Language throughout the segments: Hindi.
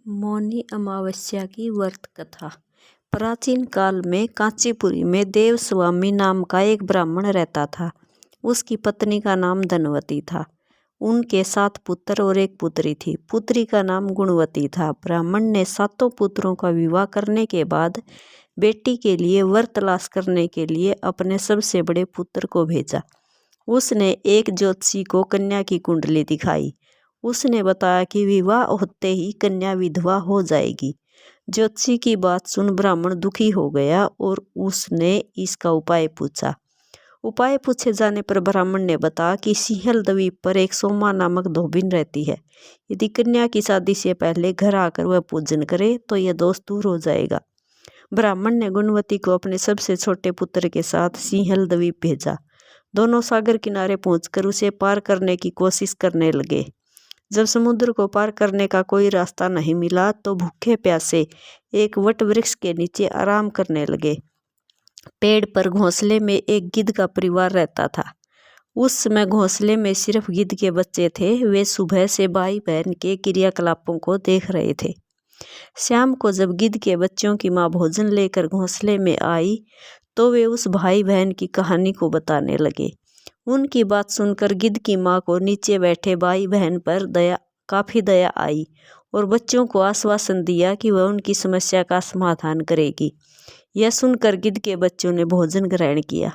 मौनी अमावस्या की व्रत कथा। प्राचीन काल में कांचीपुरी में देवस्वामी नाम का एक ब्राह्मण रहता था। उसकी पत्नी का नाम धनवती था। उनके 7 पुत्र और एक पुत्री थी। पुत्री का नाम गुणवती था। ब्राह्मण ने 7 पुत्रों का विवाह करने के बाद बेटी के लिए वर तलाश करने के लिए अपने सबसे बड़े पुत्र को भेजा। उसने एक ज्योतिषी को कन्या की कुंडली दिखाई। उसने बताया कि विवाह होते ही कन्या विधवा हो जाएगी। ज्योतिषी की बात सुन ब्राह्मण दुखी हो गया और उसने इसका उपाय पूछा। उपाय पूछे जाने पर ब्राह्मण ने बताया कि सिंहल द्वीप पर एक सोमा नामक धोबिन रहती है। यदि कन्या की शादी से पहले घर आकर वह पूजन करे तो यह दोष दूर हो जाएगा। ब्राह्मण ने गुणवती को अपने सबसे छोटे पुत्र के साथ सिंहल द्वीप भेजा। दोनों सागर किनारे पहुंचकर उसे पार करने की कोशिश करने लगे। जब समुद्र को पार करने का कोई रास्ता नहीं मिला तो भूखे प्यासे एक वट वृक्ष के नीचे आराम करने लगे। पेड़ पर घोंसले में एक गिद्ध का परिवार रहता था। उस समय घोंसले में सिर्फ गिद्ध के बच्चे थे। वे सुबह से भाई बहन के क्रियाकलापों को देख रहे थे। शाम को जब गिद्ध के बच्चों की माँ भोजन लेकर घोंसले में आई तो वे उस भाई बहन की कहानी को बताने लगे। उनकी बात सुनकर गिद्ध की माँ को नीचे बैठे भाई बहन पर काफ़ी दया आई और बच्चों को आश्वासन दिया कि वह उनकी समस्या का समाधान करेगी। यह सुनकर गिद्ध के बच्चों ने भोजन ग्रहण किया।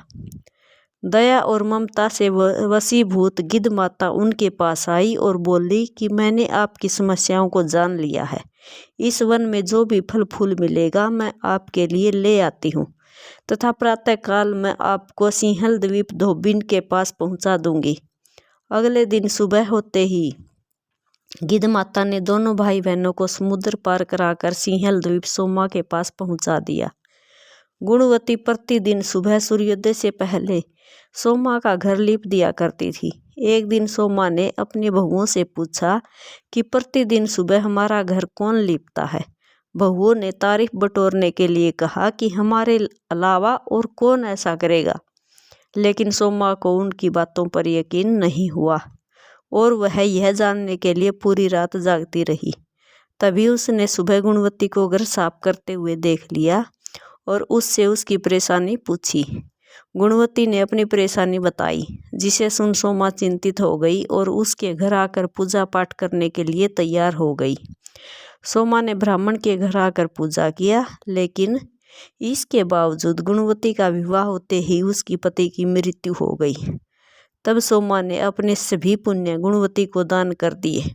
दया और ममता से वशीभूत गिद्ध माता उनके पास आई और बोली कि मैंने आपकी समस्याओं को जान लिया है। इस वन में जो भी फल फूल मिलेगा मैं आपके लिए ले आती हूँ तथा प्रातःकाल मैं आपको सिंहल द्वीप धोबिन के पास पहुंचा दूंगी। अगले दिन सुबह होते ही गिद्ध माता ने दोनों भाई बहनों को समुद्र पार कराकर सिंहल द्वीप सोमा के पास पहुंचा दिया। गुणवती प्रतिदिन सुबह सूर्योदय से पहले सोमा का घर लीप दिया करती थी। एक दिन सोमा ने अपनी बहुओं से पूछा कि प्रतिदिन सुबह हमारा घर कौन लीपता है। बहुओं ने तारीफ बटोरने के लिए कहा कि हमारे अलावा और कौन ऐसा करेगा। लेकिन सोमा को उनकी बातों पर यकीन नहीं हुआ और वह यह जानने के लिए पूरी रात जागती रही। तभी उसने सुबह गुणवती को घर साफ करते हुए देख लिया और उससे उसकी परेशानी पूछी। गुणवती ने अपनी परेशानी बताई, जिसे सुन सोमा चिंतित हो गई और उसके घर आकर पूजा पाठ करने के लिए तैयार हो गई। सोमा ने ब्राह्मण के घर आकर पूजा किया, लेकिन इसके बावजूद गुणवती का विवाह होते ही उसकी पति की मृत्यु हो गई। तब सोमा ने अपने सभी पुण्य गुणवती को दान कर दिए,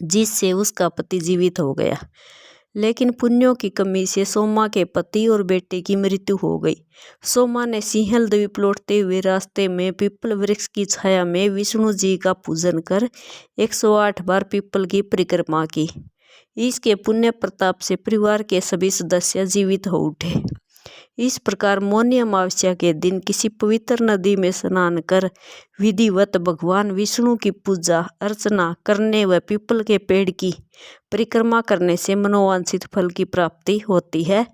जिससे उसका पति जीवित हो गया। लेकिन पुण्यों की कमी से सोमा के पति और बेटे की मृत्यु हो गई। सोमा ने सिंहल द्वीप लौटते हुए रास्ते में पीपल वृक्ष की छाया में विष्णु जी का पूजन कर 108 बार पीपल की परिक्रमा की। इसके पुण्य प्रताप से परिवार के सभी सदस्य जीवित हो उठे। इस प्रकार मौनी अमावस्या के दिन किसी पवित्र नदी में स्नान कर विधिवत भगवान विष्णु की पूजा अर्चना करने व पीपल के पेड़ की परिक्रमा करने से मनोवांछित फल की प्राप्ति होती है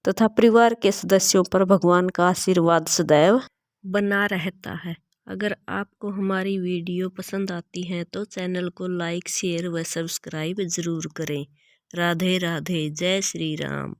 तथा परिवार के सदस्यों पर भगवान का आशीर्वाद सदैव बना रहता है। अगर आपको हमारी वीडियो पसंद आती है तो चैनल को लाइक, शेयर व सब्सक्राइब जरूर करें। राधे राधे। जय श्री राम।